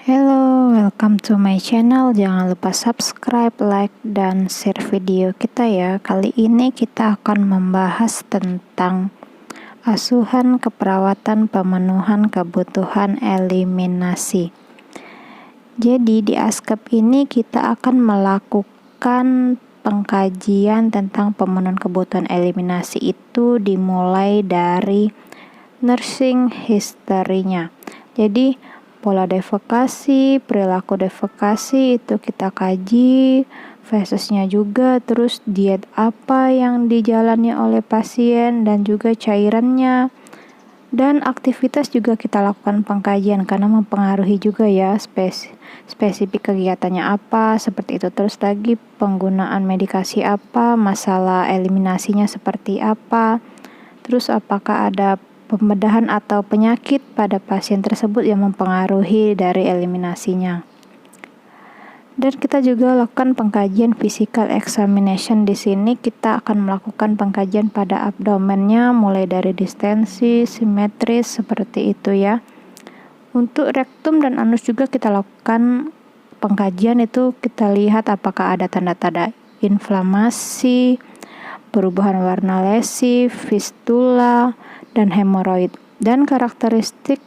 Hello, welcome to my channel. Jangan lupa subscribe, like, dan share video kita ya. Kali ini kita akan membahas tentang asuhan keperawatan pemenuhan kebutuhan eliminasi. Jadi di ASKEP ini kita akan melakukan pengkajian tentang pemenuhan kebutuhan eliminasi itu dimulai dari nursing history-nya. Jadi pola defekasi, perilaku defekasi itu kita kaji, fesesnya juga, terus diet apa yang dijalani oleh pasien dan juga cairannya. Dan aktivitas juga kita lakukan pengkajian karena mempengaruhi juga ya spesifik kegiatannya apa, seperti itu. Terus lagi penggunaan medikasi apa, masalah eliminasinya seperti apa. Terus apakah ada pembedahan atau penyakit pada pasien tersebut yang mempengaruhi dari eliminasinya. Dan kita juga lakukan pengkajian physical examination. Di sini kita akan melakukan pengkajian pada abdomennya mulai dari distensi, simetris seperti itu ya. Untuk rektum dan anus juga kita lakukan pengkajian, itu kita lihat apakah ada tanda-tanda inflamasi, perubahan warna lesi, fistula, dan hemoroid. Dan karakteristik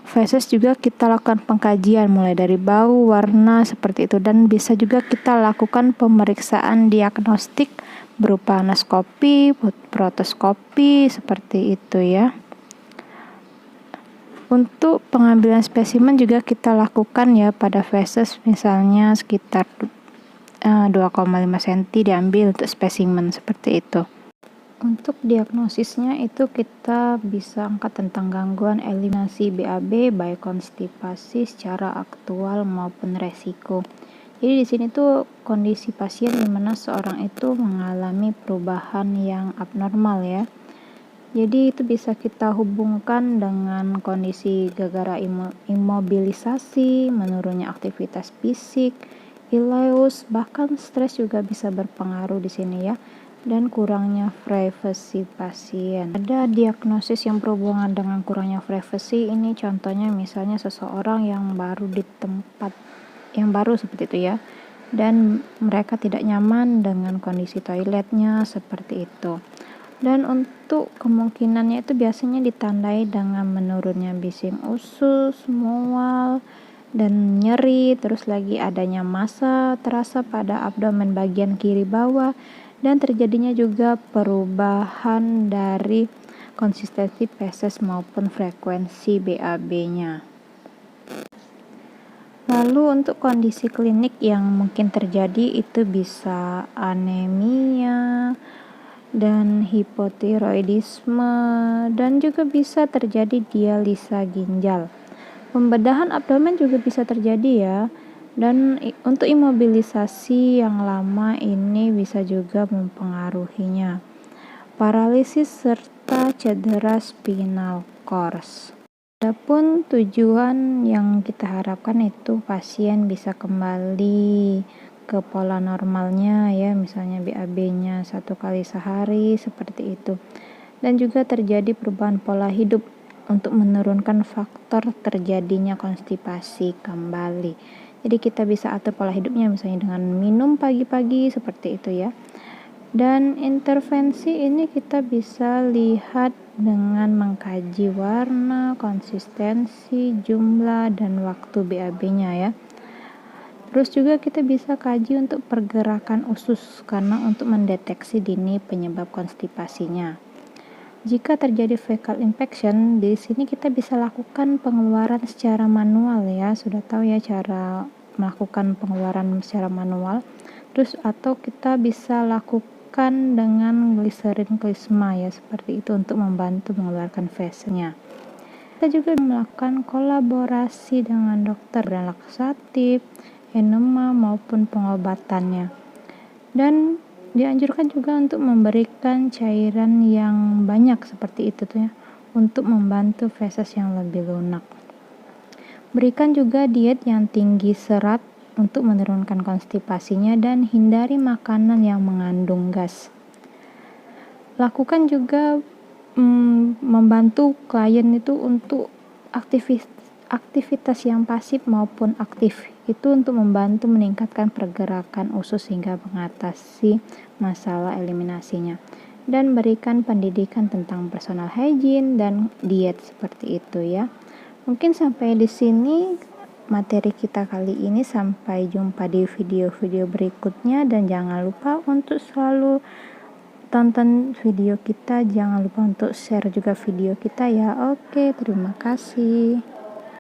feses juga kita lakukan pengkajian mulai dari bau, warna seperti itu. Dan bisa juga kita lakukan pemeriksaan diagnostik berupa anaskopi, protoskopi seperti itu ya. Untuk pengambilan spesimen juga kita lakukan ya pada feses, misalnya sekitar 2,5 cm diambil untuk spesimen seperti itu. Untuk diagnosisnya itu kita bisa angkat tentang gangguan eliminasi BAB baik konstipasi secara aktual maupun resiko. Jadi di sini tuh kondisi pasien di mana seorang itu mengalami perubahan yang abnormal ya. Jadi itu bisa kita hubungkan dengan kondisi gara-gara imobilisasi, menurunnya aktivitas fisik, ileus, bahkan stres juga bisa berpengaruh di sini ya. Dan kurangnya privasi pasien. Ada diagnosis yang berhubungan dengan kurangnya privasi, ini contohnya misalnya seseorang yang baru di tempat yang baru seperti itu ya, dan mereka tidak nyaman dengan kondisi toiletnya seperti itu. Dan untuk kemungkinannya itu biasanya ditandai dengan menurunnya bising usus, mual, dan nyeri, terus lagi adanya massa terasa pada abdomen bagian kiri bawah, dan terjadinya juga perubahan dari konsistensi feses maupun frekuensi BAB-nya. Lalu untuk kondisi klinik yang mungkin terjadi itu bisa anemia dan hipotiroidisme, dan juga bisa terjadi dialisa ginjal. Pembedahan abdomen juga bisa terjadi ya. Dan untuk imobilisasi yang lama ini bisa juga mempengaruhinya. Paralisis serta cedera spinal cord. Adapun tujuan yang kita harapkan itu pasien bisa kembali ke pola normalnya ya, misalnya BAB-nya 1 kali sehari seperti itu. Dan juga terjadi perubahan pola hidup untuk menurunkan faktor terjadinya konstipasi kembali. Jadi kita bisa atur pola hidupnya misalnya dengan minum pagi-pagi seperti itu ya. Dan intervensi ini kita bisa lihat dengan mengkaji warna, konsistensi, jumlah, dan waktu BAB-nya ya. Terus juga kita bisa kaji untuk pergerakan usus karena untuk mendeteksi dini penyebab konstipasinya. Jika terjadi fecal infection, di sini kita bisa lakukan pengeluaran secara manual ya. Sudah tahu ya cara melakukan pengeluaran secara manual. Terus atau kita bisa lakukan dengan gliserin klisma ya, seperti itu untuk membantu mengeluarkan fesenya. Kita juga melakukan kolaborasi dengan dokter dan laksatif, enema maupun pengobatannya. Dan dianjurkan juga untuk memberikan cairan yang banyak seperti itu tuh ya, untuk membantu feses yang lebih lunak. Berikan juga diet yang tinggi serat untuk menurunkan konstipasinya dan hindari makanan yang mengandung gas. Lakukan juga membantu klien itu untuk aktivitas yang pasif maupun aktif itu untuk membantu meningkatkan pergerakan usus hingga mengatasi masalah eliminasinya, dan berikan pendidikan tentang personal hygiene dan diet seperti itu ya. Mungkin sampai di sini materi kita kali ini, sampai jumpa di video-video berikutnya, dan jangan lupa untuk selalu tonton video kita, jangan lupa untuk share juga video kita ya. Oke, terima kasih.